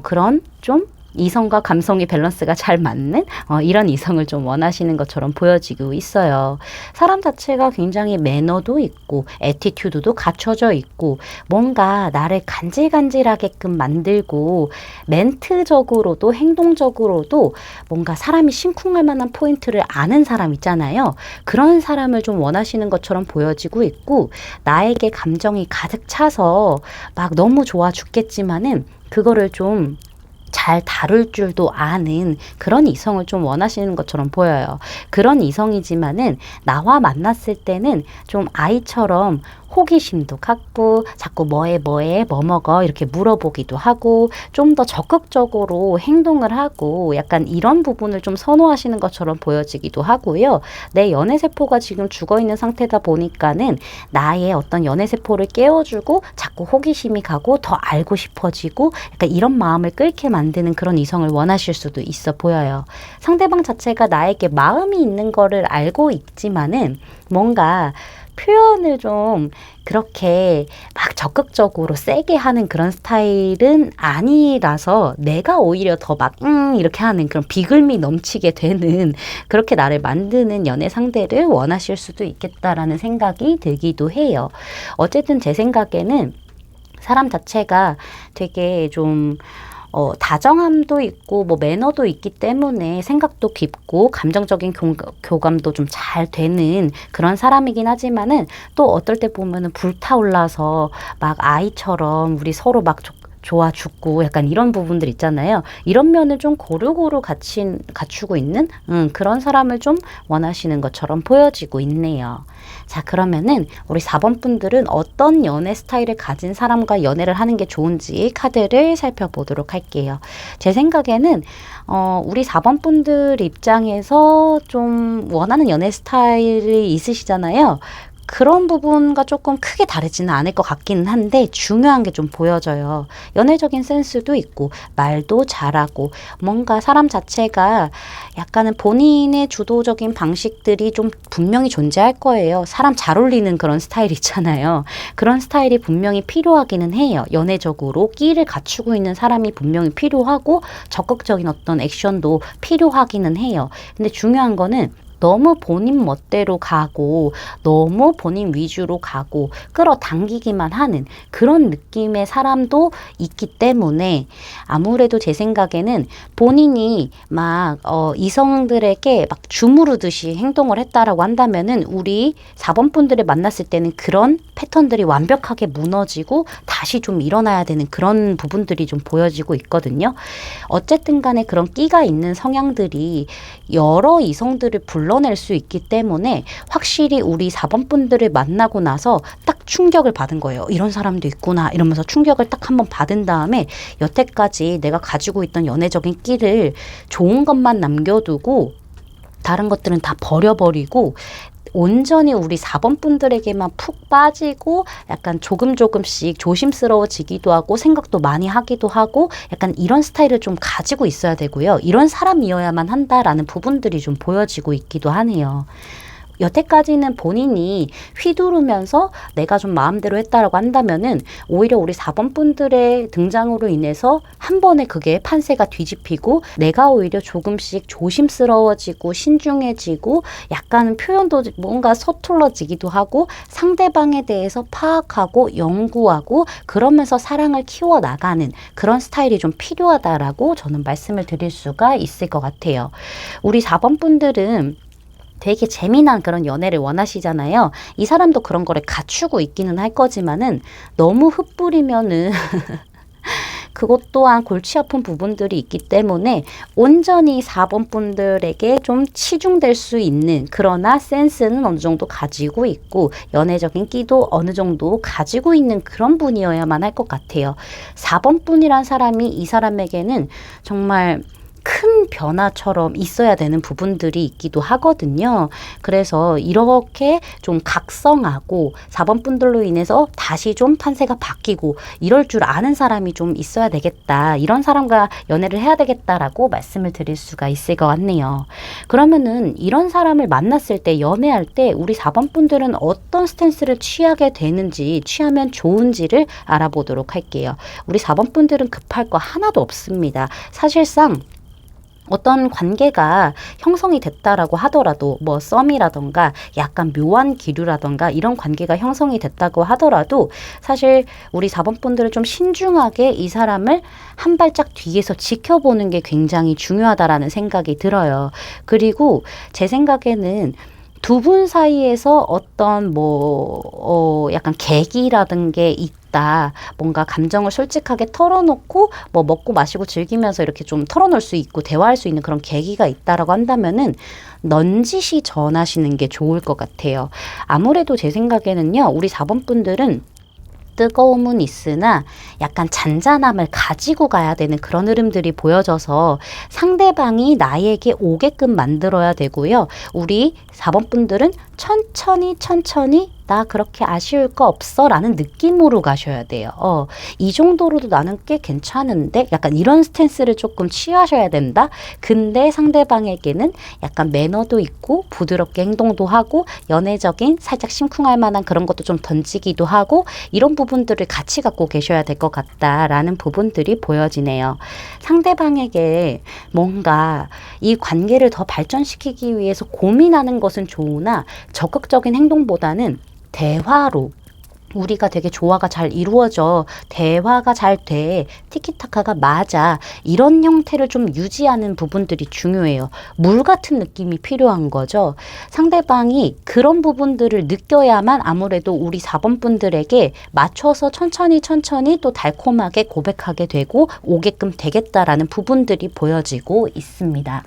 그런 좀 이성과 감성의 밸런스가 잘 맞는 이런 이성을 좀 원하시는 것처럼 보여지고 있어요. 사람 자체가 굉장히 매너도 있고 애티튜드도 갖춰져 있고 뭔가 나를 간질간질하게끔 만들고 멘트적으로도 행동적으로도 뭔가 사람이 심쿵할 만한 포인트를 아는 사람 있잖아요. 그런 사람을 좀 원하시는 것처럼 보여지고 있고 나에게 감정이 가득 차서 막 너무 좋아 죽겠지만은 그거를 좀 잘 다룰 줄도 아는 그런 이성을 좀 원하시는 것처럼 보여요. 그런 이성이지만은 나와 만났을 때는 좀 아이처럼 호기심도 갖고 자꾸 뭐해 뭐 먹어 이렇게 물어보기도 하고 좀 더 적극적으로 행동을 하고 약간 이런 부분을 좀 선호하시는 것처럼 보여지기도 하고요. 내 연애세포가 지금 죽어있는 상태다 보니까는 나의 어떤 연애세포를 깨워주고 자꾸 호기심이 가고 더 알고 싶어지고 약간 이런 마음을 끓게 만드는 그런 이성을 원하실 수도 있어 보여요. 상대방 자체가 나에게 마음이 있는 거를 알고 있지만은 뭔가 표현을 좀 그렇게 막 적극적으로 세게 하는 그런 스타일은 아니라서 내가 오히려 더 막 이렇게 하는 그런 비글미 넘치게 되는 그렇게 나를 만드는 연애 상대를 원하실 수도 있겠다라는 생각이 들기도 해요. 어쨌든 제 생각에는 사람 자체가 되게 좀 다정함도 있고 뭐 매너도 있기 때문에 생각도 깊고 감정적인 교감도 좀 잘 되는 그런 사람이긴 하지만은 또 어떨 때 보면은 불타올라서 막 아이처럼 우리 서로 막 좋아 죽고 약간 이런 부분들 있잖아요. 이런 면을 좀 고루고루 갖추고 있는 그런 사람을 좀 원하시는 것처럼 보여지고 있네요. 자, 그러면은 우리 4번 분들은 어떤 연애 스타일을 가진 사람과 연애를 하는 게 좋은지 카드를 살펴보도록 할게요. 제 생각에는 우리 4번 분들 입장에서 좀 원하는 연애 스타일이 있으시잖아요. 그런 부분과 조금 크게 다르지는 않을 것 같기는 한데 중요한 게 좀 보여져요. 연애적인 센스도 있고 말도 잘하고 뭔가 사람 자체가 약간은 본인의 주도적인 방식들이 좀 분명히 존재할 거예요. 사람 잘 어울리는 그런 스타일 있잖아요. 그런 스타일이 분명히 필요하기는 해요. 연애적으로 끼를 갖추고 있는 사람이 분명히 필요하고 적극적인 어떤 액션도 필요하기는 해요. 근데 중요한 거는 너무 본인 멋대로 가고 너무 본인 위주로 가고 끌어당기기만 하는 그런 느낌의 사람도 있기 때문에 아무래도 제 생각에는 본인이 막 이성들에게 막 주무르듯이 행동을 했다라고 한다면은 우리 4번 분들을 만났을 때는 그런 패턴들이 완벽하게 무너지고 다시 좀 일어나야 되는 그런 부분들이 좀 보여지고 있거든요. 어쨌든 간에 그런 끼가 있는 성향들이 여러 이성들을 불러낼 수 있기 때문에 확실히 우리 4번 분들을 만나고 나서 딱 충격을 받은 거예요. 이런 사람도 있구나 이러면서 충격을 딱 한번 받은 다음에 여태까지 내가 가지고 있던 연애적인 끼를 좋은 것만 남겨두고 다른 것들은 다 버려버리고 온전히 우리 4번 분들에게만 푹 빠지고 약간 조금씩 조심스러워지기도 하고 생각도 많이 하기도 하고 약간 이런 스타일을 좀 가지고 있어야 되고요. 이런 사람이어야만 한다라는 부분들이 좀 보여지고 있기도 하네요. 여태까지는 본인이 휘두르면서 내가 좀 마음대로 했다라고 한다면은 오히려 우리 4번 분들의 등장으로 인해서 한 번에 그게 판세가 뒤집히고 내가 오히려 조금씩 조심스러워지고 신중해지고 약간은 표현도 뭔가 서툴러지기도 하고 상대방에 대해서 파악하고 연구하고 그러면서 사랑을 키워나가는 그런 스타일이 좀 필요하다라고 저는 말씀을 드릴 수가 있을 것 같아요. 우리 4번 분들은 되게 재미난 그런 연애를 원하시잖아요. 이 사람도 그런 거를 갖추고 있기는 할 거지만은 너무 흩뿌리면은 그것 또한 골치 아픈 부분들이 있기 때문에 온전히 4번 분들에게 좀 치중될 수 있는 그러나 센스는 어느 정도 가지고 있고 연애적인 끼도 어느 정도 가지고 있는 그런 분이어야만 할 것 같아요. 4번 분이란 사람이 이 사람에게는 정말 큰 변화처럼 있어야 되는 부분들이 있기도 하거든요. 그래서 이렇게 좀 각성하고 4번 분들로 인해서 다시 좀 판세가 바뀌고 이럴 줄 아는 사람이 좀 있어야 되겠다. 이런 사람과 연애를 해야 되겠다라고 말씀을 드릴 수가 있을 것 같네요. 그러면은 이런 사람을 만났을 때, 연애할 때 우리 4번 분들은 어떤 스탠스를 취하게 되는지, 취하면 좋은지를 알아보도록 할게요. 우리 4번 분들은 급할 거 하나도 없습니다. 사실상 어떤 관계가 형성이 됐다라고 하더라도, 뭐 썸이라던가 약간 묘한 기류라던가 이런 관계가 형성이 됐다고 하더라도 사실 우리 4번 분들은 좀 신중하게 이 사람을 한 발짝 뒤에서 지켜보는 게 굉장히 중요하다라는 생각이 들어요. 그리고 제 생각에는 두 분 사이에서 어떤 약간 계기라든 게 있다. 뭔가 감정을 솔직하게 털어놓고 뭐 먹고 마시고 즐기면서 이렇게 좀 털어놓을 수 있고 대화할 수 있는 그런 계기가 있다라고 한다면은 넌지시 전하시는 게 좋을 것 같아요. 아무래도 제 생각에는요, 우리 4번 분들은 뜨거움은 있으나 약간 잔잔함을 가지고 가야 되는 그런 흐름들이 보여져서 상대방이 나에게 오게끔 만들어야 되고요. 우리 4번 분들은 천천히 나 그렇게 아쉬울 거 없어 라는 느낌으로 가셔야 돼요. 이 정도로도 나는 꽤 괜찮은데, 약간 이런 스탠스를 조금 취하셔야 된다. 근데 상대방에게는 약간 매너도 있고 부드럽게 행동도 하고 연애적인 살짝 심쿵할 만한 그런 것도 좀 던지기도 하고, 이런 부분들을 같이 갖고 계셔야 될 것 같다라는 부분들이 보여지네요. 상대방에게 뭔가 이 관계를 더 발전시키기 위해서 고민하는 것은 좋으나 적극적인 행동보다는 대화로, 우리가 되게 조화가 잘 이루어져, 대화가 잘 돼, 티키타카가 맞아, 이런 형태를 좀 유지하는 부분들이 중요해요. 물 같은 느낌이 필요한 거죠. 상대방이 그런 부분들을 느껴야만 아무래도 우리 4번 분들에게 맞춰서 천천히 또 달콤하게 고백하게 되고 오게끔 되겠다라는 부분들이 보여지고 있습니다.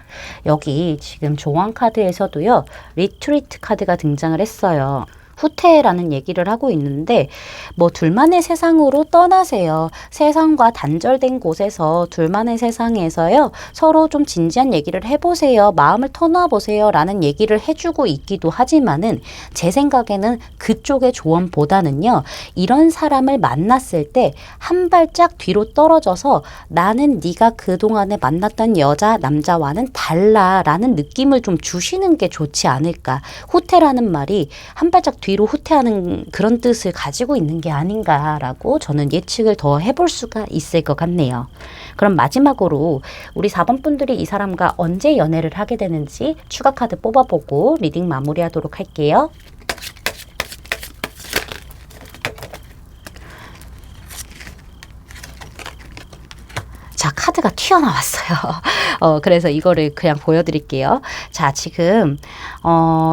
여기 지금 조언 카드에서도요, 리트리트 카드가 등장을 했어요. 후퇴라는 얘기를 하고 있는데, 뭐 둘만의 세상으로 떠나세요. 세상과 단절된 곳에서 둘만의 세상에서요, 서로 좀 진지한 얘기를 해보세요. 마음을 터놓아보세요. 라는 얘기를 해주고 있기도 하지만은, 제 생각에는 그쪽의 조언보다는요, 이런 사람을 만났을 때 한 발짝 뒤로 떨어져서 나는 네가 그동안에 만났던 여자, 남자와는 달라 라는 느낌을 좀 주시는 게 좋지 않을까. 후퇴라는 말이 한 발짝 뒤로 후퇴하는 그런 뜻을 가지고 있는 게 아닌가라고 저는 예측을 더 해볼 수가 있을 것 같네요. 그럼 마지막으로 우리 4번 분들이 이 사람과 언제 연애를 하게 되는지 추가 카드 뽑아보고 리딩 마무리하도록 할게요. 자, 카드가 튀어나왔어요. 그래서 이거를 그냥 보여드릴게요. 자, 지금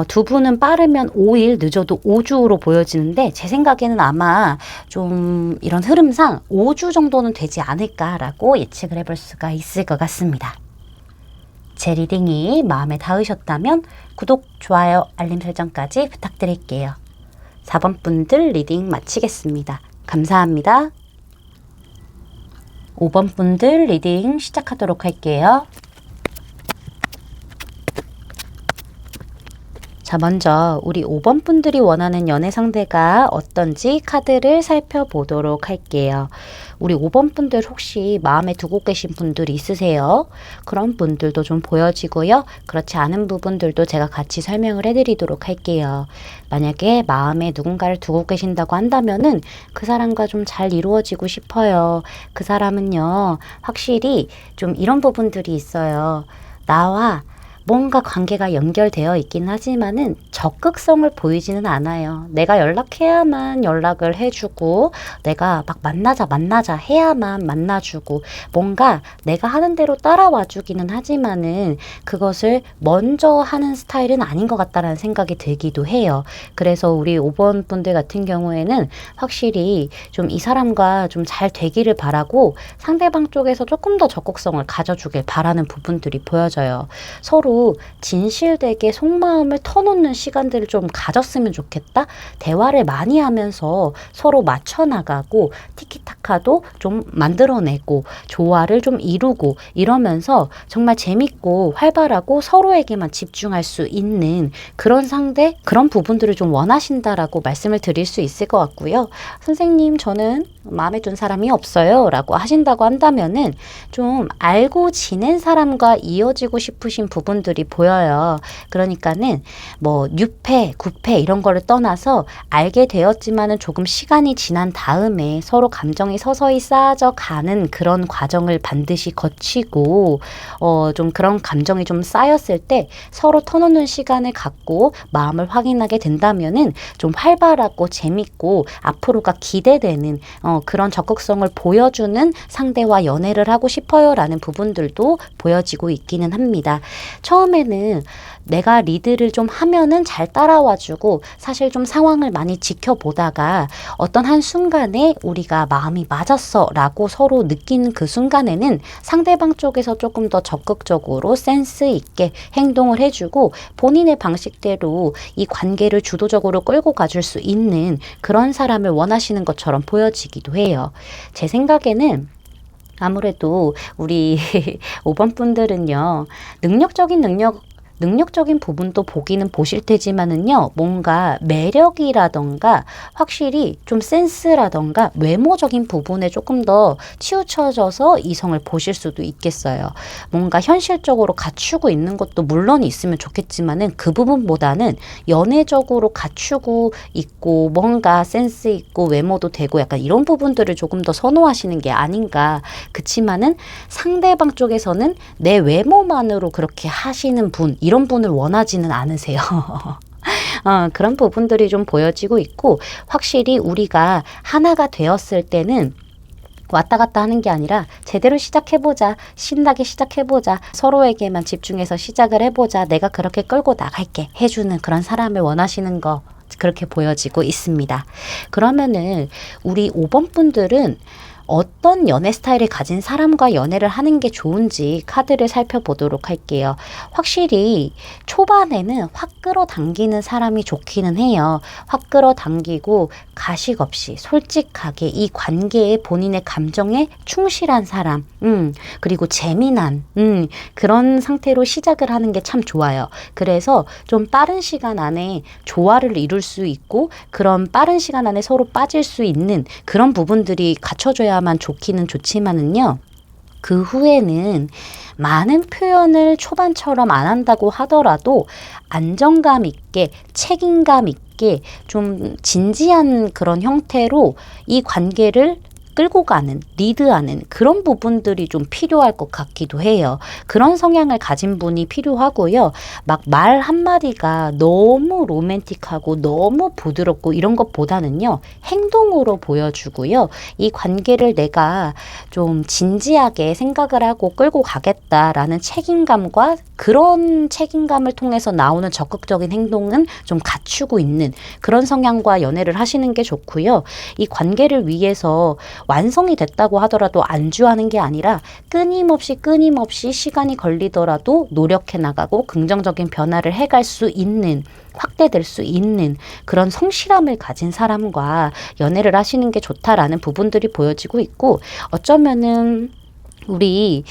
두 분은 빠르면 5일, 늦어도 5주로 보여지는데, 제 생각에는 아마 좀 이런 흐름상 5주 정도는 되지 않을까라고 예측을 해볼 수가 있을 것 같습니다. 제 리딩이 마음에 닿으셨다면 구독, 좋아요, 알림 설정까지 부탁드릴게요. 4번 분들 리딩 마치겠습니다. 감사합니다. 5번 분들 리딩 시작하도록 할게요. 자, 먼저 우리 5번 분들이 원하는 연애 상대가 어떤지 카드를 살펴보도록 할게요. 우리 5번 분들 혹시 마음에 두고 계신 분들이 있으세요? 그런 분들도 좀 보여지고요. 그렇지 않은 부분들도 제가 같이 설명을 해드리도록 할게요. 만약에 마음에 누군가를 두고 계신다고 한다면은 그 사람과 좀 잘 이루어지고 싶어요. 그 사람은요, 확실히 좀 이런 부분들이 있어요. 나와 뭔가 관계가 연결되어 있긴 하지만은 적극성을 보이지는 않아요. 내가 연락해야만 연락을 해주고, 내가 막 만나자 해야만 만나주고, 뭔가 내가 하는 대로 따라와 주기는 하지만은 그것을 먼저 하는 스타일은 아닌 것 같다라는 생각이 들기도 해요. 그래서 우리 5번 분들 같은 경우에는 확실히 좀 이 사람과 좀 잘 되기를 바라고, 상대방 쪽에서 조금 더 적극성을 가져주길 바라는 부분들이 보여져요. 서로 서로 진실되게 속마음을 터놓는 시간들을 좀 가졌으면 좋겠다. 대화를 많이 하면서 서로 맞춰나가고 티키타카도 좀 만들어내고 조화를 좀 이루고 이러면서 정말 재밌고 활발하고 서로에게만 집중할 수 있는 그런 상대, 그런 부분들을 좀 원하신다라고 말씀을 드릴 수 있을 것 같고요. 선생님, 저는 마음에 든 사람이 없어요 라고 하신다고 한다면은 좀 알고 지낸 사람과 이어지고 싶으신 부분들이 보여요. 그러니까는 뭐 6패, 9패 이런 거를 떠나서 알게 되었지만은 조금 시간이 지난 다음에 서로 감정이 서서히 쌓아져 가는 그런 과정을 반드시 거치고 좀 그런 감정이 좀 쌓였을 때 서로 터놓는 시간을 갖고 마음을 확인하게 된다면은 좀 활발하고 재밌고 앞으로가 기대되는 그런 적극성을 보여주는 상대와 연애를 하고 싶어요 라는 부분들도 보여지고 있기는 합니다. 처음에는 내가 리드를 좀 하면은 잘 따라와주고 사실 좀 상황을 많이 지켜보다가 어떤 한 순간에 우리가 마음이 맞았어 라고 서로 느낀 그 순간에는 상대방 쪽에서 조금 더 적극적으로 센스 있게 행동을 해주고 본인의 방식대로 이 관계를 주도적으로 끌고 가줄 수 있는 그런 사람을 원하시는 것처럼 보여지기도 해요. 제 생각에는 아무래도 우리 5번 분들은요, 능력적인 부분도 보기는 보실 테지만은요, 뭔가 매력이라던가 확실히 좀 센스라던가 외모적인 부분에 조금 더 치우쳐져서 이성을 보실 수도 있겠어요. 뭔가 현실적으로 갖추고 있는 것도 물론 있으면 좋겠지만은 그 부분보다는 연애적으로 갖추고 있고 뭔가 센스 있고 외모도 되고 약간 이런 부분들을 조금 더 선호하시는 게 아닌가. 그치만은 상대방 쪽에서는 내 외모만으로 그렇게 하시는 분, 이런 분을 원하지는 않으세요. 그런 부분들이 좀 보여지고 있고 확실히 우리가 하나가 되었을 때는 왔다 갔다 하는 게 아니라 제대로 시작해보자. 신나게 시작해보자. 서로에게만 집중해서 시작을 해보자. 내가 그렇게 끌고 나갈게. 해주는 그런 사람을 원하시는 거 그렇게 보여지고 있습니다. 그러면은 우리 5번 분들은 어떤 연애 스타일을 가진 사람과 연애를 하는 게 좋은지 카드를 살펴보도록 할게요. 확실히 초반에는 확 끌어당기는 사람이 좋기는 해요. 확 끌어당기고 가식 없이 솔직하게 이 관계에 본인의 감정에 충실한 사람, 그리고 재미난, 그런 상태로 시작을 하는 게 참 좋아요. 그래서 좀 빠른 시간 안에 조화를 이룰 수 있고 그런 빠른 시간 안에 서로 빠질 수 있는 그런 부분들이 갖춰져야만 좋기는 좋지만은요. 그 후에는 많은 표현을 초반처럼 안 한다고 하더라도 안정감 있게 책임감 있게 좀 진지한 그런 형태로 이 관계를 끌고 가는, 리드하는 그런 부분들이 좀 필요할 것 같기도 해요. 그런 성향을 가진 분이 필요하고요. 막 말 한마디가 너무 로맨틱하고 너무 부드럽고 이런 것보다는요. 행동으로 보여주고요. 이 관계를 내가 좀 진지하게 생각을 하고 끌고 가겠다라는 책임감과 그런 책임감을 통해서 나오는 적극적인 행동은 좀 갖추고 있는 그런 성향과 연애를 하시는 게 좋고요. 이 관계를 위해서 완성이 됐다고 하더라도 안주하는 게 아니라 끊임없이 시간이 걸리더라도 노력해 나가고 긍정적인 변화를 해갈 수 있는 확대될 수 있는 그런 성실함을 가진 사람과 연애를 하시는 게 좋다라는 부분들이 보여지고 있고 어쩌면은 우리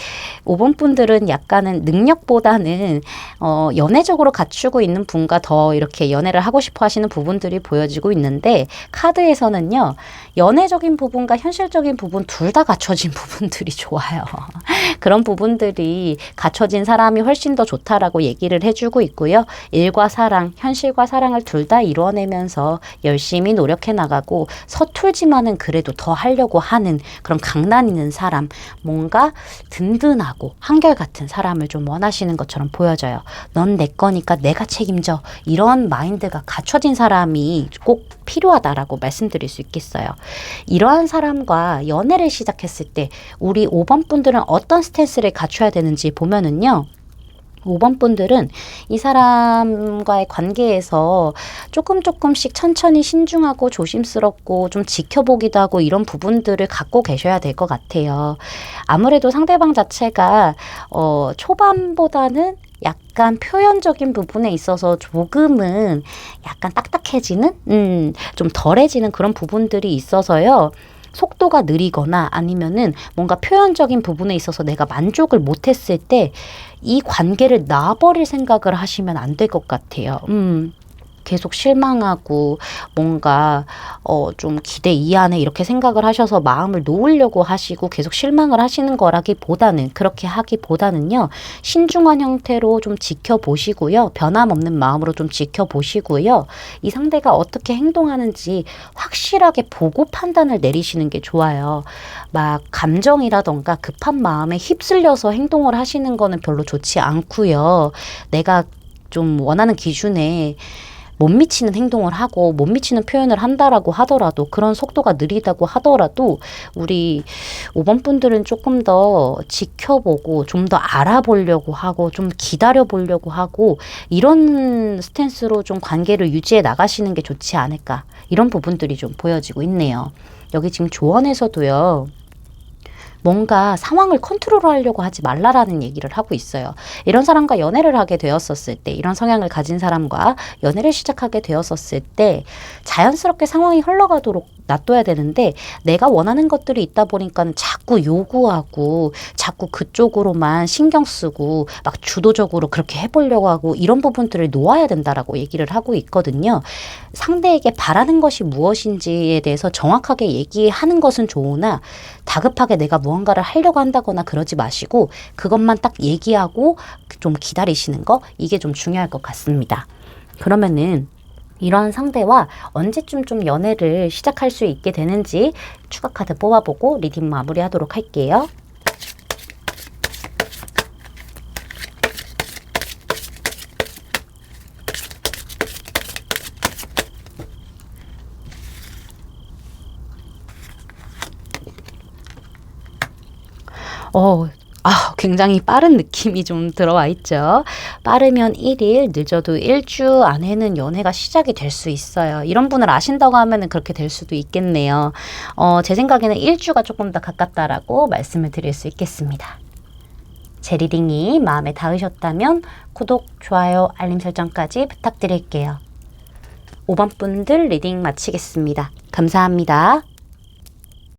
5번 분들은 약간은 능력보다는 연애적으로 갖추고 있는 분과 더 이렇게 연애를 하고 싶어 하시는 부분들이 보여지고 있는데 카드에서는요. 연애적인 부분과 현실적인 부분 둘 다 갖춰진 부분들이 좋아요. 그런 부분들이 갖춰진 사람이 훨씬 더 좋다라고 얘기를 해주고 있고요. 일과 사랑, 현실과 사랑을 둘 다 이뤄내면서 열심히 노력해 나가고 서툴지만은 그래도 더 하려고 하는 그런 강단 있는 사람, 뭔가 든든하고 한결같은 사람을 좀 원하시는 것처럼 보여져요. 넌 내 거니까 내가 책임져. 이런 마인드가 갖춰진 사람이 꼭 필요하다라고 말씀드릴 수 있겠어요. 이러한 사람과 연애를 시작했을 때 우리 5번 분들은 어떤 스탠스를 갖춰야 되는지 보면은요. 5번 분들은 이 사람과의 관계에서 조금씩 천천히 신중하고 조심스럽고 좀 지켜보기도 하고 이런 부분들을 갖고 계셔야 될 것 같아요. 아무래도 상대방 자체가 초반보다는 약간 표현적인 부분에 있어서 조금은 약간 딱딱해지는, 좀 덜해지는 그런 부분들이 있어서요. 속도가 느리거나 아니면은 뭔가 표현적인 부분에 있어서 내가 만족을 못했을 때 이 관계를 놔버릴 생각을 하시면 안 될 것 같아요. 계속 실망하고 뭔가 좀 기대 이하네 이렇게 생각을 하셔서 마음을 놓으려고 하시고 계속 실망을 하시는 거라기보다는 그렇게 하기보다는요. 신중한 형태로 좀 지켜보시고요. 변함없는 마음으로 좀 지켜보시고요. 이 상대가 어떻게 행동하는지 확실하게 보고 판단을 내리시는 게 좋아요. 막 감정이라던가 급한 마음에 휩쓸려서 행동을 하시는 거는 별로 좋지 않고요. 내가 좀 원하는 기준에 못 미치는 행동을 하고 못 미치는 표현을 한다라고 하더라도 그런 속도가 느리다고 하더라도 우리 5번 분들은 조금 더 지켜보고 좀 더 알아보려고 하고 좀 기다려 보려고 하고 이런 스탠스로 좀 관계를 유지해 나가시는 게 좋지 않을까 이런 부분들이 좀 보여지고 있네요. 여기 지금 조언에서도요. 뭔가 상황을 컨트롤하려고 하지 말라라는 얘기를 하고 있어요. 이런 사람과 연애를 하게 되었었을 때, 이런 성향을 가진 사람과 연애를 시작하게 되었었을 때 자연스럽게 상황이 흘러가도록 놔둬야 되는데 내가 원하는 것들이 있다 보니까 자꾸 요구하고 자꾸 그쪽으로만 신경 쓰고 막 주도적으로 그렇게 해보려고 하고 이런 부분들을 놓아야 된다라고 얘기를 하고 있거든요. 상대에게 바라는 것이 무엇인지에 대해서 정확하게 얘기하는 것은 좋으나 다급하게 내가 무언가를 하려고 한다거나 그러지 마시고 그것만 딱 얘기하고 좀 기다리시는 거 이게 좀 중요할 것 같습니다. 그러면은 이런 상대와 언제쯤 좀 연애를 시작할 수 있게 되는지 추가 카드 뽑아보고 리딩 마무리하도록 할게요. 굉장히 빠른 느낌이 좀 들어와 있죠. 빠르면 1일, 늦어도 1주 안에는 연애가 시작이 될 수 있어요. 이런 분을 아신다고 하면은 그렇게 될 수도 있겠네요. 제 생각에는 1주가 조금 더 가깝다라고 말씀을 드릴 수 있겠습니다. 제 리딩이 마음에 닿으셨다면 구독, 좋아요, 알림 설정까지 부탁드릴게요. 5번 분들 리딩 마치겠습니다. 감사합니다.